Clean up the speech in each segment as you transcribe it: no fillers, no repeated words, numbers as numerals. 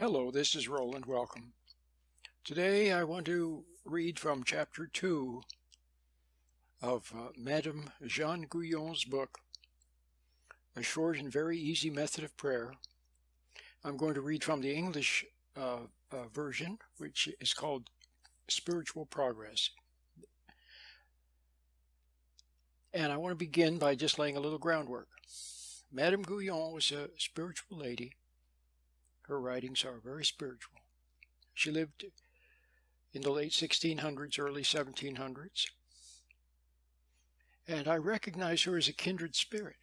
Hello, this is Roland. Welcome. Today I want to read from chapter 2 of Madame Jean Guyon's book, A Short and Very Easy Method of Prayer. I'm going to read from the English version, which is called Spiritual Progress. And I want to begin by just laying a little groundwork. Madame Guyon was a spiritual lady. Her writings are very spiritual. She lived in the late 1600s, early 1700s. And I recognize her as a kindred spirit.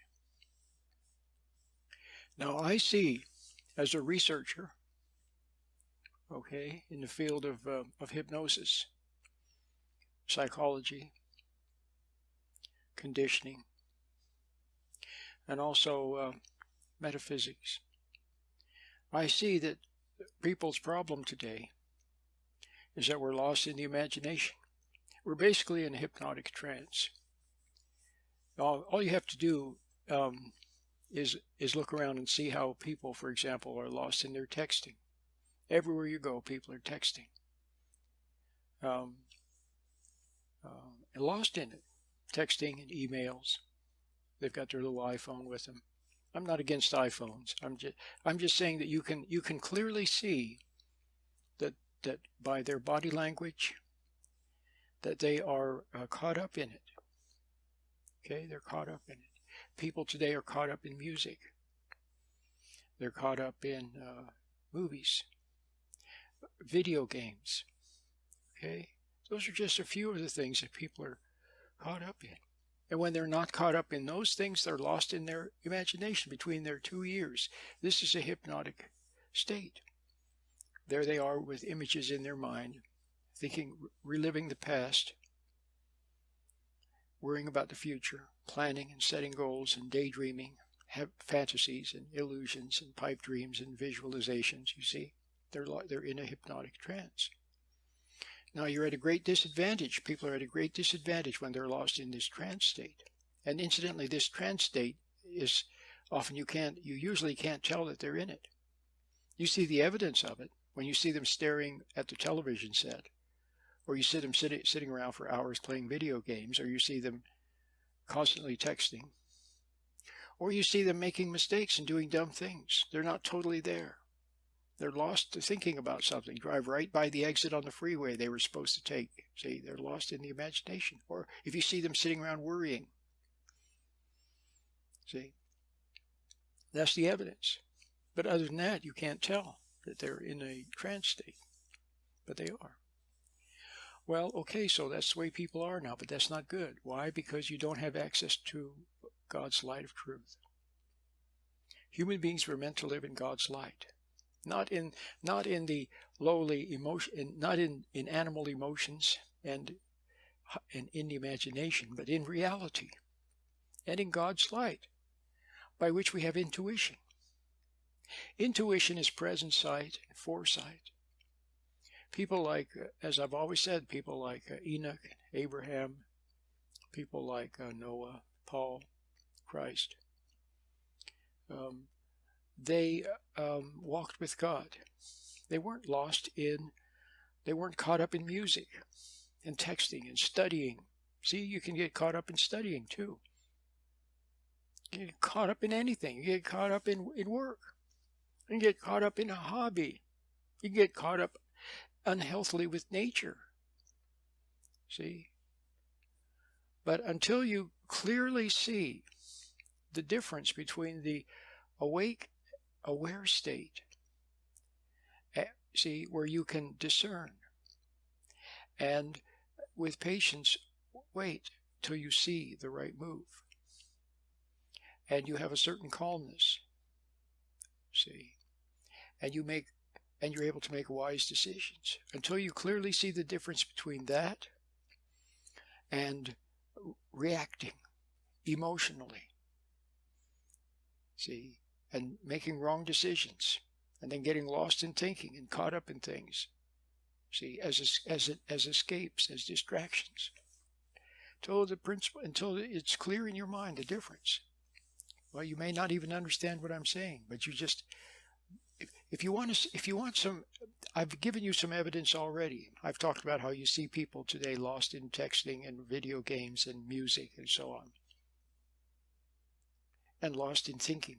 Now I see, as a researcher, in the field of hypnosis, psychology, conditioning, and also metaphysics, I see that people's problem today is that we're lost in the imagination. We're basically in a hypnotic trance. All you have to do is look around and see how people, for example, are lost in their texting. Everywhere you go, people are texting. And lost in it. Texting and emails. They've got their little iPhone with them. I'm not against iPhones. I'm just saying that you can clearly see that by their body language that they are caught up in it. Okay, they're caught up in it. People today are caught up in music. They're caught up in movies, video games. Okay, those are just a few of the things that people are caught up in. And when they're not caught up in those things, they're lost in their imagination between their two ears. This is a hypnotic state. There they are with images in their mind, thinking, reliving the past, worrying about the future, planning and setting goals and daydreaming, have fantasies and illusions and pipe dreams and visualizations. You see, they're in a hypnotic trance. Now you're at a great disadvantage. People are at a great disadvantage when they're lost in this trance state. And incidentally, this trance state is often you usually can't tell that they're in it. You see the evidence of it when you see them staring at the television set, or you see them sitting around for hours playing video games, or you see them constantly texting, or you see them making mistakes and doing dumb things. They're not totally there. They're lost to thinking about something. Drive right by the exit on the freeway they were supposed to take. See, they're lost in the imagination. Or if you see them sitting around worrying. See, that's the evidence. But other than that, you can't tell that they're in a trance state. But they are. Well, okay, so that's the way people are now, but that's not good. Why? Because you don't have access to God's light of truth. Human beings were meant to live in God's light. Not in the lowly emotion, not in animal emotions and in the imagination, but in reality and in God's light, by which we have intuition. Intuition is present sight and foresight. People like, as I've always said, people like Enoch, Abraham, people like Noah, Paul, Christ, they walked with God. They weren't they weren't caught up in music and texting and studying. See, you can get caught up in studying too. You get caught up in anything. You get caught up in work. You get caught up in a hobby. You get caught up unhealthily with nature. See? But until you clearly see the difference between the awake, aware state, see, where you can discern, and with patience wait till you see the right move, and you have a certain calmness, see, and you're able to make wise decisions. Until you clearly see the difference between that and reacting emotionally, see, and making wrong decisions, and then getting lost in thinking and caught up in things, see, as escapes, as distractions, until it's clear in your mind the difference. Well, you may not even understand what I'm saying, but if you want some, I've given you some evidence already. I've talked about how you see people today lost in texting and video games and music and so on, and lost in thinking,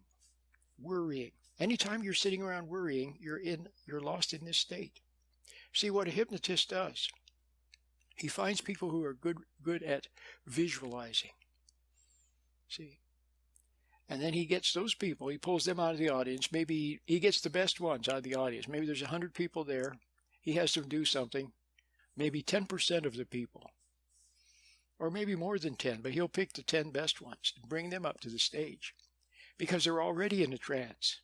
worrying. Anytime you're sitting around worrying, you're lost in this state. See what a hypnotist does. He finds people who are good at visualizing. See? And then he gets those people, he pulls them out of the audience. Maybe he gets the best ones out of the audience. Maybe there's 100 people there. He has them do something. Maybe 10% of the people, or maybe more than 10, but he'll pick the 10 best ones and bring them up to the stage because they're already in a trance.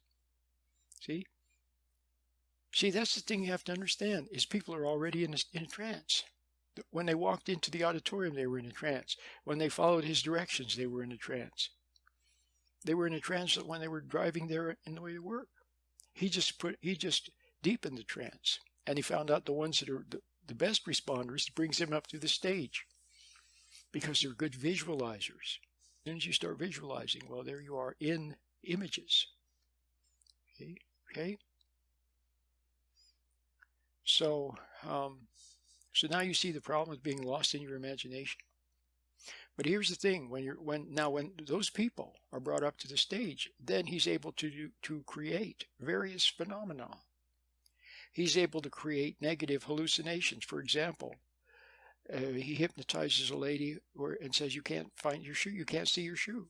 See? See, that's the thing you have to understand, is people are already in a trance. When they walked into the auditorium, they were in a trance. When they followed his directions, they were in a trance. They were in a trance when they were driving there in the way to work. He just deepened the trance, and he found out the ones that are the best responders, brings them up to the stage because they're good visualizers. Then as you start visualizing, well, there you are in images. Okay. So now you see the problem with being lost in your imagination. But here's the thing: when those people are brought up to the stage, then he's able to create various phenomena. He's able to create negative hallucinations. For example, he hypnotizes a lady and says, "You can't find your shoe. You can't see your shoe."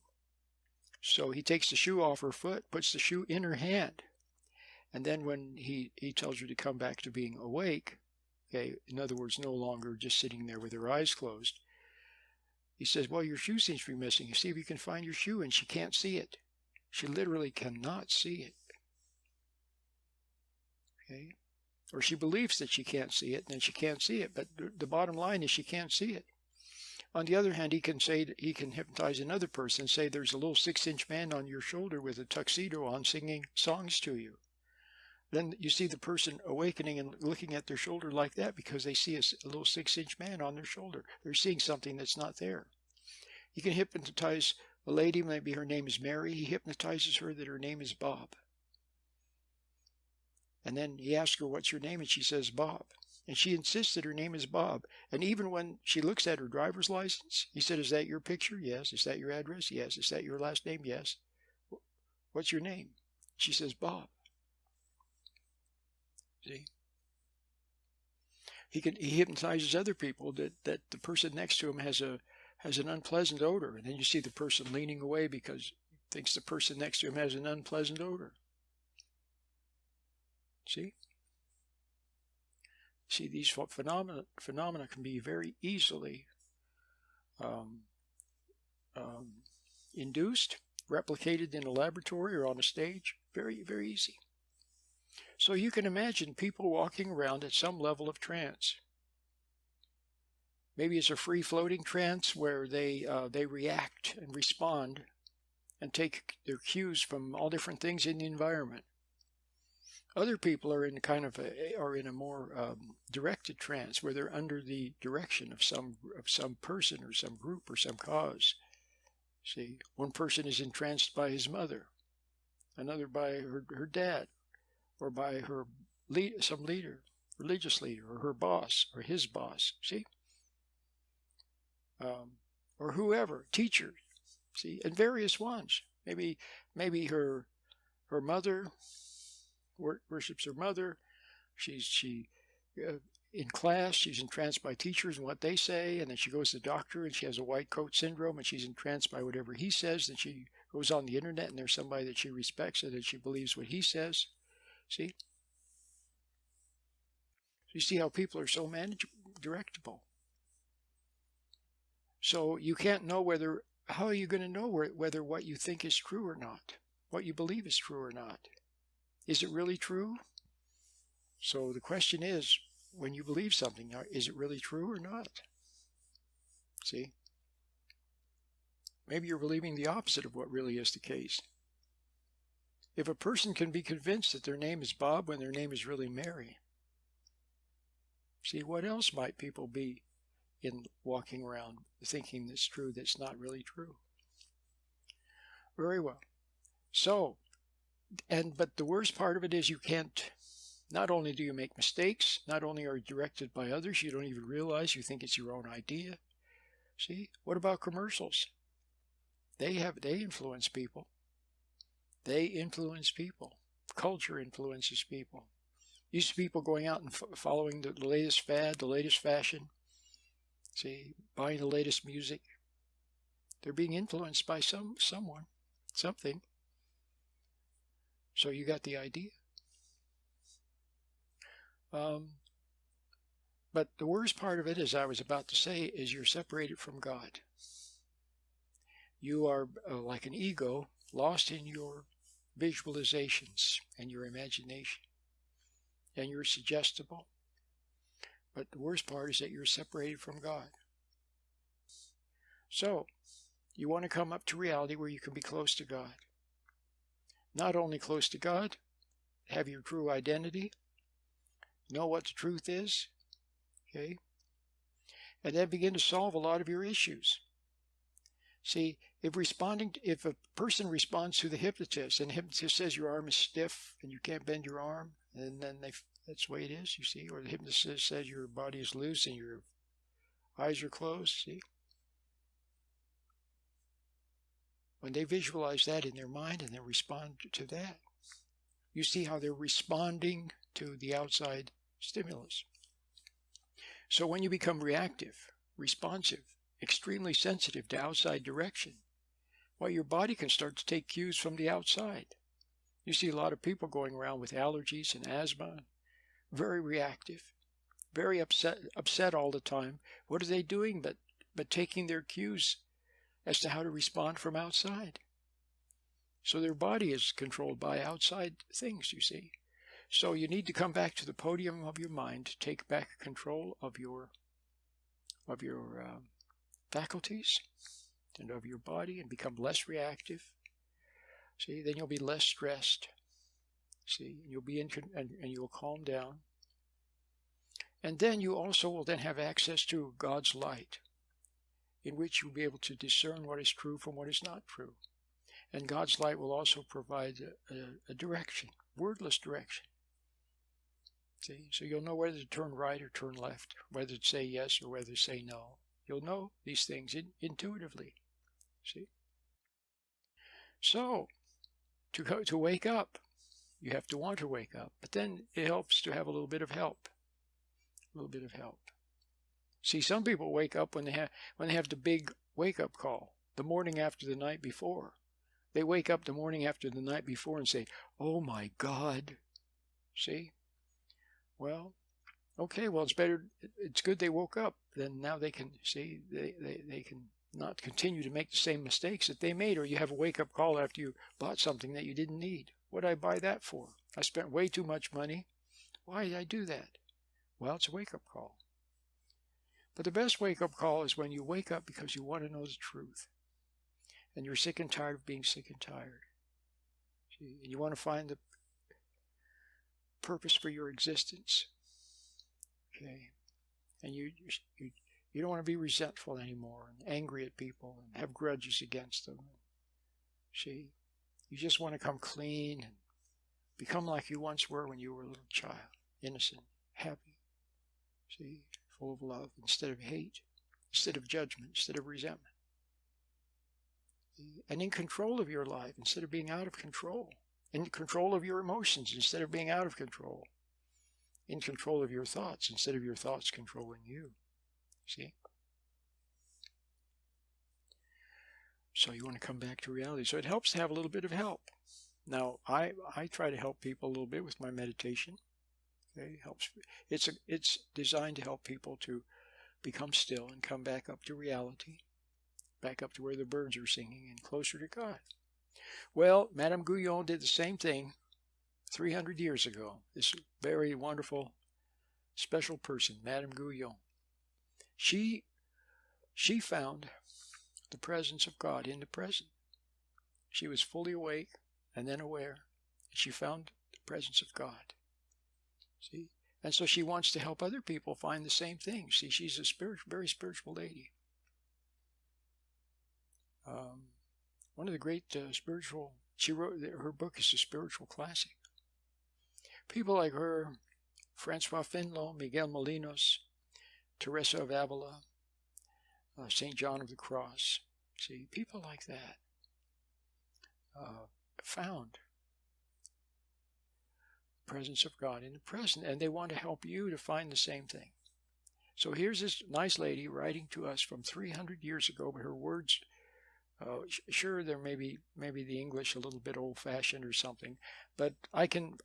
So he takes the shoe off her foot, puts the shoe in her hand, and then when he tells her to come back to being awake, okay, in other words, no longer just sitting there with her eyes closed, he says, "Well, your shoe seems to be missing. You see if you can find your shoe," and she can't see it. She literally cannot see it. Okay? Or she believes that she can't see it, and then she can't see it. But the bottom line is she can't see it. On the other hand, he can hypnotize another person and say, "There's a little 6-inch man on your shoulder with a tuxedo on singing songs to you." Then you see the person awakening and looking at their shoulder like that because they see a little 6-inch man on their shoulder. They're seeing something that's not there. You can hypnotize a lady, maybe her name is Mary. He hypnotizes her that her name is Bob. And then he asks her, "What's your name?" And she says, "Bob." And she insists that her name is Bob. And even when she looks at her driver's license, he said, "Is that your picture?" "Yes." "Is that your address?" "Yes." "Is that your last name?" "Yes." "What's your name?" She says, "Bob." See? He hypnotizes other people that the person next to him has an unpleasant odor, and then you see the person leaning away because he thinks the person next to him has an unpleasant odor. See, these phenomena can be very easily induced, replicated in a laboratory or on a stage. Very, very easy. So you can imagine people walking around at some level of trance. Maybe it's a free-floating trance where they react and respond and take their cues from all different things in the environment. Other people are in a more directed trance where they're under the direction of some person or some group or some cause. See, one person is entranced by his mother, another by her dad, or by some leader, religious leader, or her boss, or his boss. See, or whoever, teacher. See, and various ones. Maybe her mother worships her mother. She in class, she's entranced by teachers and what they say, and then she goes to the doctor and she has a white coat syndrome and she's entranced by whatever he says. Then she goes on the internet and there's somebody that she respects and that she believes what he says. See? You see how people are so directable. So you can't know how are you going to know whether what you think is true or not? What you believe is true or not? Is it really true? So the question is, when you believe something, is it really true or not? See? Maybe you're believing the opposite of what really is the case. If a person can be convinced that their name is Bob when their name is really Mary, see, what else might people be walking around thinking that's true that's not really true? Very well. So, But the worst part of it is you can't. Not only do you make mistakes, not only are you directed by others, you don't even realize you think it's your own idea. See, what about commercials? They influence people. They influence people. Culture influences people. Used to people going out and following the latest fad, the latest fashion. See, buying the latest music. They're being influenced by someone, something. So you got the idea. But the worst part of it, as I was about to say, is you're separated from God. You are like an ego lost in your visualizations and your imagination. And you're suggestible. But the worst part is that you're separated from God. So, you want to come up to reality where you can be close to God. Not only close to God, have your true identity, know what the truth is, okay? And then begin to solve a lot of your issues. See, if a person responds to the hypnotist, and the hypnotist says your arm is stiff and you can't bend your arm, and then that's the way it is, you see, or the hypnotist says your body is loose and your eyes are closed, see? When they visualize that in their mind and then respond to that, you see how they're responding to the outside stimulus. So when you become reactive, responsive, extremely sensitive to outside direction, well, your body can start to take cues from the outside. You see a lot of people going around with allergies and asthma, very reactive, very upset all the time. What are they doing but taking their cues as to how to respond from outside? So their body is controlled by outside things, you see. So you need to come back to the podium of your mind, take back control of your faculties and of your body, and become less reactive. See, then you'll be less stressed. See, and you'll calm down. And then you also will then have access to God's light, in which you'll be able to discern what is true from what is not true. And God's light will also provide a direction, wordless direction. See, so you'll know whether to turn right or turn left, whether to say yes or whether to say no. You'll know these things intuitively. See? So, to wake up, you have to want to wake up. But then it helps to have a little bit of help. A little bit of help. See, some people wake up when they have the big wake-up call, the morning after the night before. They wake up the morning after the night before and say, "Oh my God." See? Well, okay, well, it's good they woke up. Then now they can see, they can not continue to make the same mistakes that they made. Or you have a wake-up call after you bought something that you didn't need. What did I buy that for? I spent way too much money. Why did I do that? Well, it's a wake-up call. But the best wake-up call is when you wake up because you want to know the truth. And you're sick and tired of being sick and tired. See? And you want to find the purpose for your existence. Okay. And you don't want to be resentful anymore and angry at people and have grudges against them. See? You just want to come clean and become like you once were when you were a little child. Innocent, happy. See? Full of love instead of hate, instead of judgment, instead of resentment. And in control of your life instead of being out of control. In control of your emotions instead of being out of control. In control of your thoughts instead of your thoughts controlling you. See? So you want to come back to reality. So it helps to have a little bit of help. Now, I try to help people a little bit with my meditation. Okay, helps. It's designed to help people to become still and come back up to reality, back up to where the birds are singing and closer to God. Well, Madame Guyon did the same thing 300 years ago. This very wonderful, special person, Madame Guyon. She found the presence of God in the present. She was fully awake and then aware. She found the presence of God. See? And so she wants to help other people find the same thing. See, she's a very spiritual lady. One of the great spiritual She wrote, her book is a spiritual classic. People like her, Francois Finlot, Miguel Molinos, Teresa of Avila, St. John of the Cross. See, people like that found the presence of God in the present, and they want to help you to find the same thing. So here's this nice lady writing to us from 300 years ago, but her words, sure, there may be the English a little bit old-fashioned or something, but I can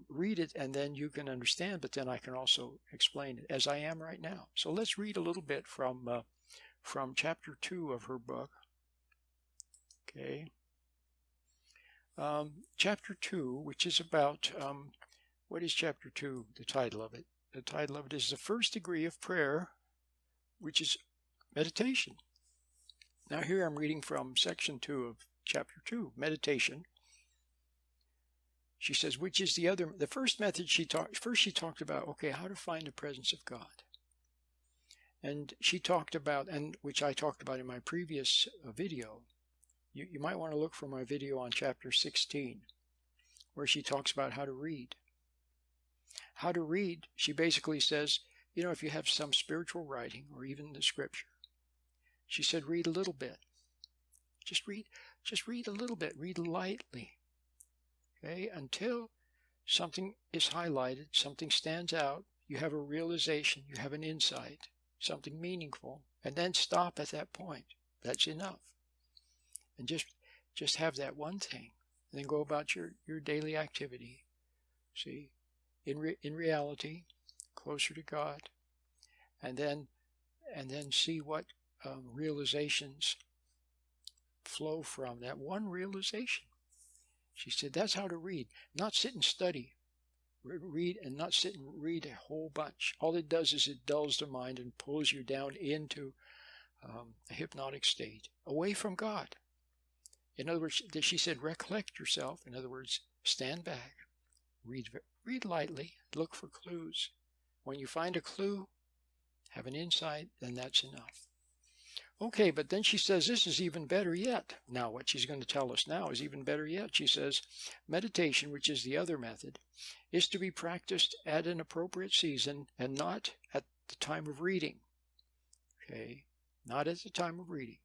read it and then you can understand, but then I can also explain it as I am right now. So let's read a little bit from chapter 2 of her book. Okay. Chapter 2, which is about, what is chapter 2, the title of it? The title of it is The First Degree of Prayer, which is meditation. Now here I'm reading from section 2 of chapter 2, meditation. She says, which is the first method she talked about, okay, how to find the presence of God. And she talked about, and which I talked about in my previous video, you might want to look for my video on chapter 16, where she talks about how to read. How to read, she basically says, if you have some spiritual writing or even the scripture, she said, read a little bit. Just read a little bit. Read lightly. Okay, until something is highlighted, something stands out, you have a realization, you have an insight, something meaningful, and then stop at that point. That's enough. And just have that one thing, and then go about your daily activity. See, in reality, closer to God, and then see what realizations flow from that one realization. She said that's how to read, not sit and study. Read and not sit and read a whole bunch. All it does is it dulls the mind and pulls you down into a hypnotic state, away from God. In other words, she said, recollect yourself. In other words, stand back, read lightly, look for clues. When you find a clue, have an insight, then that's enough. Okay, but then she says this is even better yet. Now, what she's going to tell us now is even better yet. She says, meditation, which is the other method, is to be practiced at an appropriate season and not at the time of reading. Okay, not at the time of reading.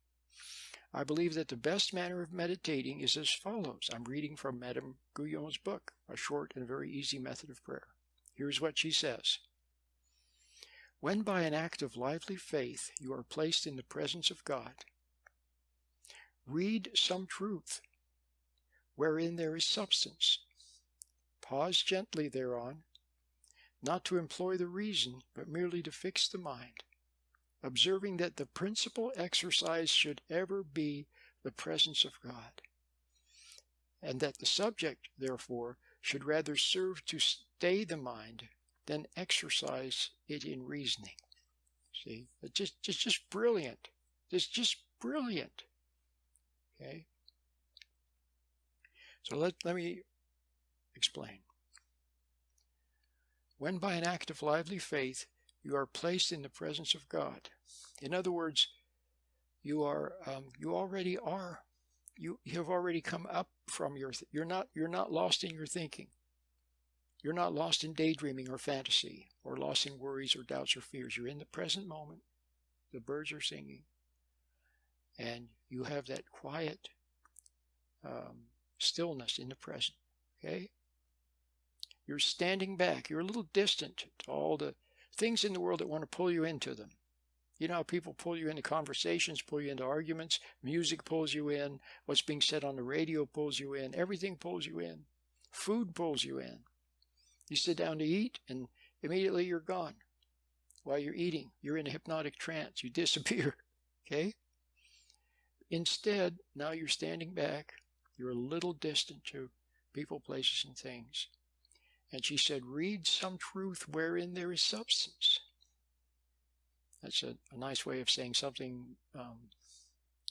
I believe that the best manner of meditating is as follows. I'm reading from Madame Guyon's book, A Short and Very Easy Method of Prayer. Here's what she says. When by an act of lively faith you are placed in the presence of God, read some truth wherein there is substance. Pause gently thereon, not to employ the reason, but merely to fix the mind, observing that the principal exercise should ever be the presence of God, and that the subject, therefore, should rather serve to stay the mind than exercise it in reasoning. See, it's just brilliant. It's just brilliant. Okay? So let me explain. When by an act of lively faith you are placed in the presence of God. In other words, you already are. You have already come up from you're not lost in your thinking. You're not lost in daydreaming or fantasy, or lost in worries or doubts or fears. You're in the present moment. The birds are singing. And you have that quiet stillness in the present. Okay? You're standing back. You're a little distant to all the things in the world that want to pull you into them. You know how people pull you into conversations, pull you into arguments. Music pulls you in. What's being said on the radio pulls you in. Everything pulls you in. Food pulls you in. You sit down to eat, and immediately you're gone. While you're eating, you're in a hypnotic trance. You disappear. Okay? Instead, now you're standing back. You're a little distant to people, places, and things. And she said, read some truth wherein there is substance. That's a nice way of saying something,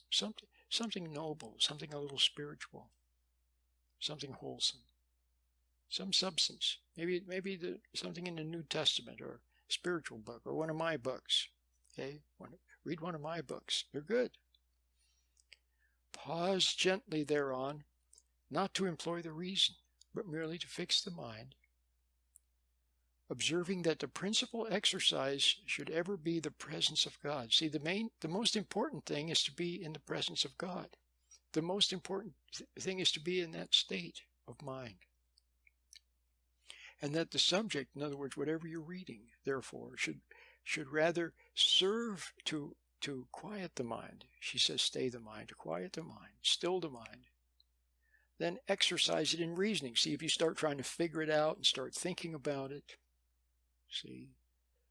something noble, something a little spiritual, something wholesome. Some substance, maybe something in the New Testament or spiritual book or one of my books. Okay, read one of my books. They're good. Pause gently thereon, not to employ the reason, but merely to fix the mind, observing that the principal exercise should ever be the presence of God. See, the most important thing is to be in the presence of God. The most important thing is to be in that state of mind. And that the subject, in other words, whatever you're reading, therefore, should rather serve to quiet the mind. She says, stay the mind, to quiet the mind, still the mind. Then exercise it in reasoning. See, if you start trying to figure it out and start thinking about it, see,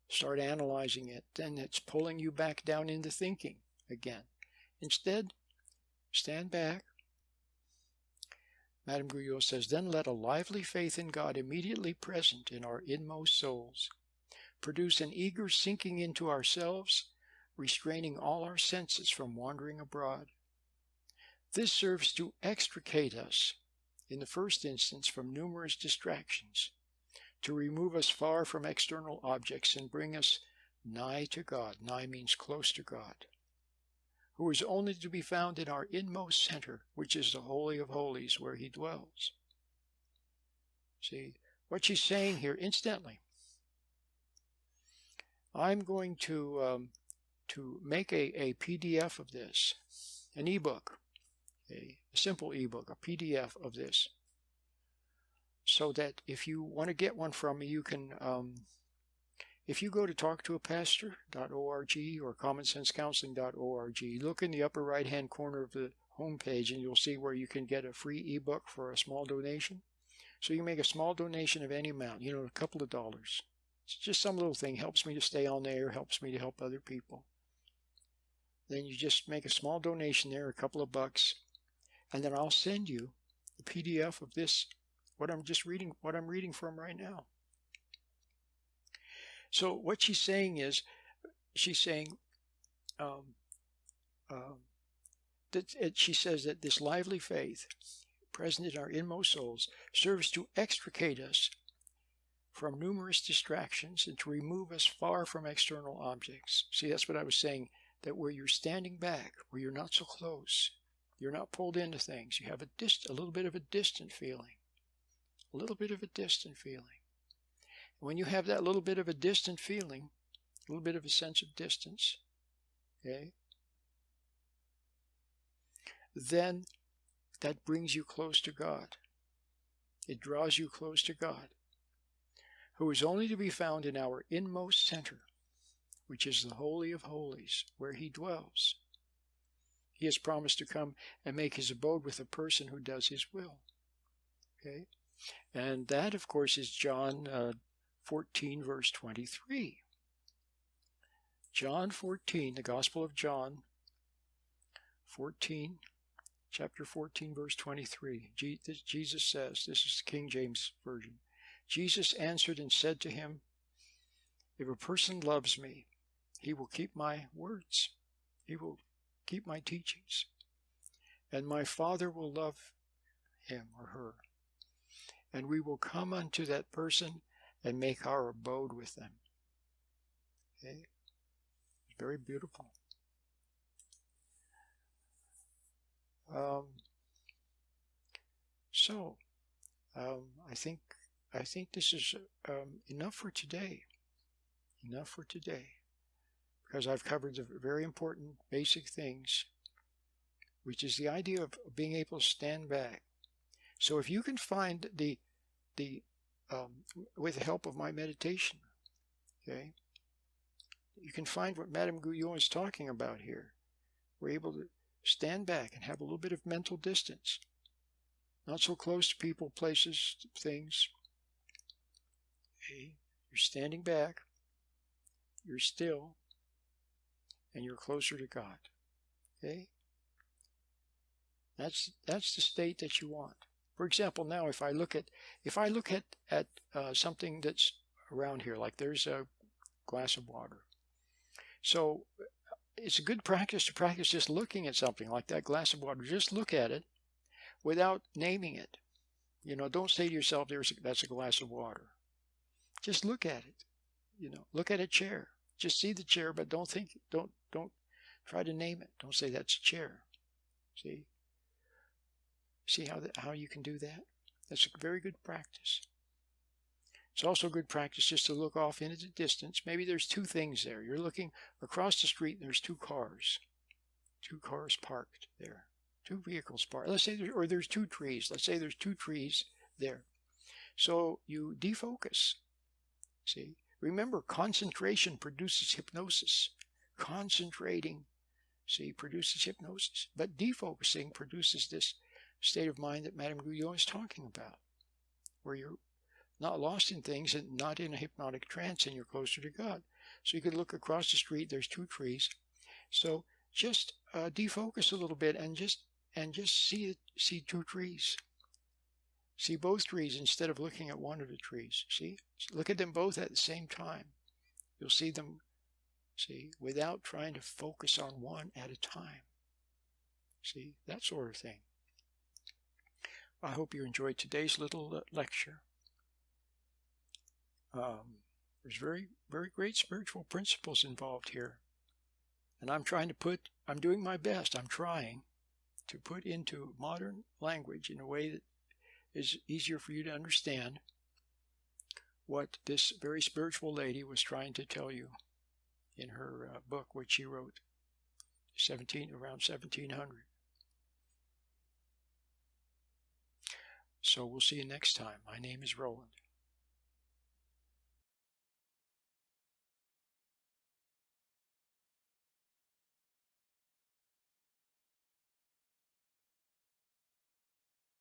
start analyzing it, then it's pulling you back down into thinking again. Instead, stand back. Madame Guyon says, then let a lively faith in God immediately present in our inmost souls produce an eager sinking into ourselves, restraining all our senses from wandering abroad. This serves to extricate us, in the first instance, from numerous distractions, to remove us far from external objects and bring us nigh to God. Nigh means close to God, who is only to be found in our inmost center, which is the Holy of Holies, where he dwells. See, what she's saying here, incidentally, I'm going to make a PDF of this, an ebook, a simple ebook, a PDF of this, so that if you want to get one from me, you can, if you go to talktoapastor.org or commonsensecounseling.org, look in the upper right-hand corner of the homepage and you'll see where you can get a free ebook for a small donation. So you make a small donation of any amount, a couple of dollars. It's just some little thing, helps me to stay on the air, helps me to help other people. Then you just make a small donation there, a couple of bucks, and then I'll send you the PDF of this, what I'm reading from right now. So what she's saying is, that she says that this lively faith, present in our inmost souls, serves to extricate us from numerous distractions and to remove us far from external objects. See, that's what I was saying, that where you're standing back, where you're not so close, you're not pulled into things, you have a little bit of a distant feeling. A little bit of a distant feeling. When you have that little bit of a distant feeling, a little bit of a sense of distance, okay, then that brings you close to God. It draws you close to God, who is only to be found in our inmost center, which is the Holy of Holies, where he dwells. He has promised to come and make his abode with a person who does his will. Okay? And that, of course, is John 14, verse 23. John 14, the Gospel of John 14, chapter 14, verse 23. Jesus says, this is the King James Version, Jesus answered and said to him, if a person loves me, he will keep my words. He will keep my teachings. And my Father will love him or her. And we will come unto that person and make our abode with them. Okay? It's very beautiful. I think this is enough for today. Enough for today. Because I've covered the very important basic things, which is the idea of being able to stand back. So if you can find with the help of my meditation, okay, you can find what Madame Guyon is talking about here. We're able to stand back and have a little bit of mental distance. Not so close to people, places, things. Okay? You're standing back, you're still, and you're closer to God. Okay? That's the state that you want. For example, now if I look at something that's around here, like there's a glass of water. So it's a good practice to practice just looking at something like that glass of water. Just look at it without naming it. Don't say to yourself, that's a glass of water. Just look at it. Look at a chair. Just see the chair, but don't try to name it. Don't say that's a chair. See? See how you can do that? That's a very good practice. It's also good practice just to look off into the distance. Maybe there's two things there. You're looking across the street and there's two cars parked there. Two vehicles parked. Let's say there's two trees. Let's say there's two trees there. So you defocus. See? Remember, concentration produces hypnosis. Concentrating, see, produces hypnosis. But defocusing produces this state of mind that Madame Guyon is talking about, where you're not lost in things and not in a hypnotic trance, and you're closer to God. So you could look across the street, there's two trees. So just defocus a little bit and just see two trees. See both trees instead of looking at one of the trees. See? Look at them both at the same time. You'll see them, see, without trying to focus on one at a time. See? That sort of thing. I hope you enjoyed today's little lecture. There's very, very great spiritual principles involved here. And I'm doing my best. I'm trying to put into modern language in a way that is easier for you to understand what this very spiritual lady was trying to tell you in her book, which she wrote around 1700. So we'll see you next time. My name is Roland.